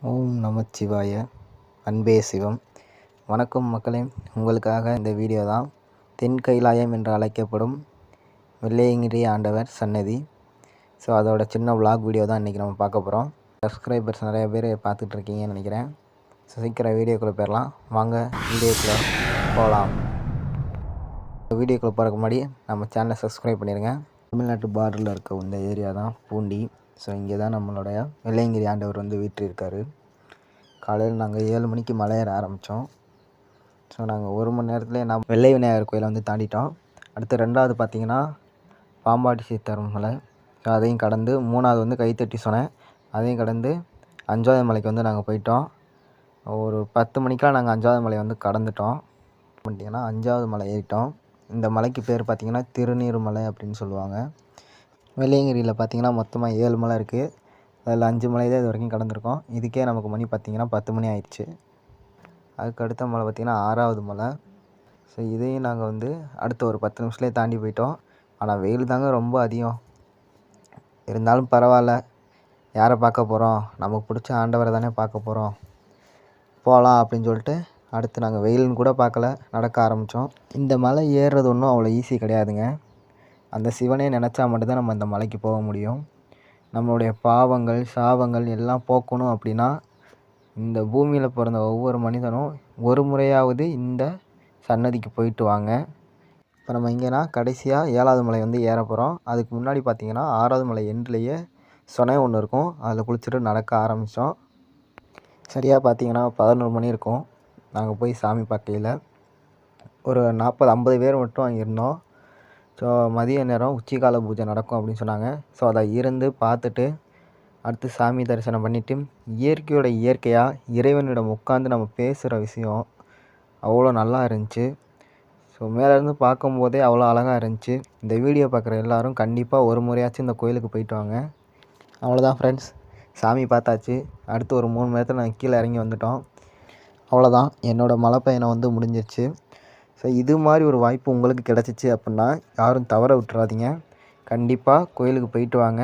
ஓம் நமச்சிவாய. அன்பே சிவம். வணக்கம் மக்களே, உங்களுக்காக இந்த வீடியோ தான். தென் கைலாயம் என்று அழைக்கப்படும் வெள்ளையங்கிரி ஆண்டவர் சன்னதி. ஸோ அதோட சின்ன விலாக் வீடியோ தான் இன்றைக்கி நம்ம பார்க்க போகிறோம். சப்ஸ்கிரைபர்ஸ் நிறைய பேர் பார்த்துட்ருக்கீங்கன்னு நினைக்கிறேன். ஸோ சீக்கிரம் வீடியோக்குள்ளே போயிடலாம். வாங்க வீடியோக்குள்ளே போகலாம். வீடியோக்குள்ளே போகிறதுக்கு முன்னாடி நம்ம சேனலை சப்ஸ்கிரைப் பண்ணிடுங்க. தமிழ்நாட்டு பார்டரில் இருக்க இந்த ஏரியா தான் பூண்டி. ஸோ இங்கே தான் நம்மளுடைய வெள்ளையங்கிரி ஆண்டவர் வந்து வீற்றிருக்காரு. காலையில் நாங்கள் 7 மணிக்கு மலை ஏற ஆரம்பித்தோம். ஸோ நாங்கள் 1 மணி நேரத்துலேயே வெள்ளை விநாயகர் கோயிலை வந்து தாண்டிட்டோம். அடுத்து 2வது பார்த்திங்கன்னா பாம்பாட்டி சித்தர் மலை. ஸோ அதையும் கடந்து 3வது வந்து கைத்தட்டி சொன்னேன். அதையும் கடந்து 5வது மலைக்கு வந்து நாங்கள் போயிட்டோம். ஒரு 10 மணிக்கெலாம் நாங்கள் 5வது மலை வந்து கடந்துட்டோம். பார்த்திங்கன்னா 5வது மலை ஏறிட்டோம். இந்த மலைக்கு பேர் பார்த்திங்கன்னா திருநீர் மலை அப்படின்னு சொல்லுவாங்க. வெள்ளையங்கிரியில் பார்த்திங்கன்னா மொத்தமாக 7 மலை இருக்குது. அதில் 5 மலை தான் இது வரைக்கும் கடந்திருக்கோம். இதுக்கே நமக்கு மணி பார்த்திங்கன்னா 10 மணி ஆயிடுச்சு. அதுக்கு அடுத்த மலை பார்த்திங்கன்னா 6வது மலை. ஸோ இதையும் நாங்கள் வந்து அடுத்த ஒரு 10 நிமிஷத்துலேயே தாண்டி போயிட்டோம். ஆனால் வெயில் தாங்க ரொம்ப அதிகம். இருந்தாலும் பரவாயில்ல, யாரை பார்க்க போகிறோம், நமக்கு பிடிச்ச ஆண்டவரை தானே பார்க்க போகிறோம், போகலாம் அப்படின்னு சொல்லிட்டு அடுத்து நாங்கள் வெயில்னு கூட பார்க்கல, நடக்க ஆரம்பித்தோம். இந்த மலை ஏறுறது ஒன்றும் அவ்வளோ ஈஸி கிடையாதுங்க. அந்த சிவனே நினச்சா மட்டும்தான் நம்ம அந்த மலைக்கு போக முடியும். நம்மளுடைய பாவங்கள் சாபங்கள் எல்லாம் போக்கணும் அப்படின்னா இந்த பூமியில் பிறந்த ஒவ்வொரு மனிதனும் ஒரு முறையாவது இந்த சன்னதிக்கு போயிட்டு வாங்க. இப்போ நம்ம இங்கேனா கடைசியாக 7வது மலை வந்து ஏற போகிறோம். அதுக்கு முன்னாடி பார்த்திங்கன்னா 6வது மலை எண்ட்லேயே சொனை ஒன்று இருக்கும். அதில் குளிச்சுட்டு நடக்க ஆரம்பித்தோம். சரியாக பார்த்திங்கன்னா 11 மணி இருக்கும். நாங்கள் போய் சாமி பார்க்கையில் ஒரு 40-50 பேர் மட்டும் அங்கே இருந்தோம். ஸோ மதிய நேரம் உச்சிக்கால பூஜை நடக்கும் அப்படின்னு சொன்னாங்க. ஸோ அதை இருந்து பார்த்துட்டு அடுத்து சாமி தரிசனம் பண்ணிவிட்டு இயற்கையோட இயற்கையாக இறைவனிடம் உட்காந்து நம்ம பேசுகிற விஷயம் அவ்வளோ நல்லா இருந்துச்சு. ஸோ மேலேருந்து பார்க்கும்போதே அவ்வளோ அழகாக இருந்துச்சு. இந்த வீடியோ பார்க்குற எல்லோரும் கண்டிப்பாக ஒரு முறையாச்சும் இந்த கோயிலுக்கு போயிட்டு வாங்க. அவ்வளோதான் ஃப்ரெண்ட்ஸ், சாமி பார்த்தாச்சு. அடுத்து ஒரு 3 மணி நேரத்தில் நாங்கள் கீழே இறங்கி வந்துட்டோம். அவ்வளோதான், என்னோடய மலை பயணம் வந்து முடிஞ்சிருச்சு. ஸோ இது மாதிரி ஒரு வாய்ப்பு உங்களுக்கு கிடச்சிச்சு அப்படின்னா யாரும் தவற விட்டுறாதீங்க. கண்டிப்பாக கோயிலுக்கு போயிட்டு வாங்க.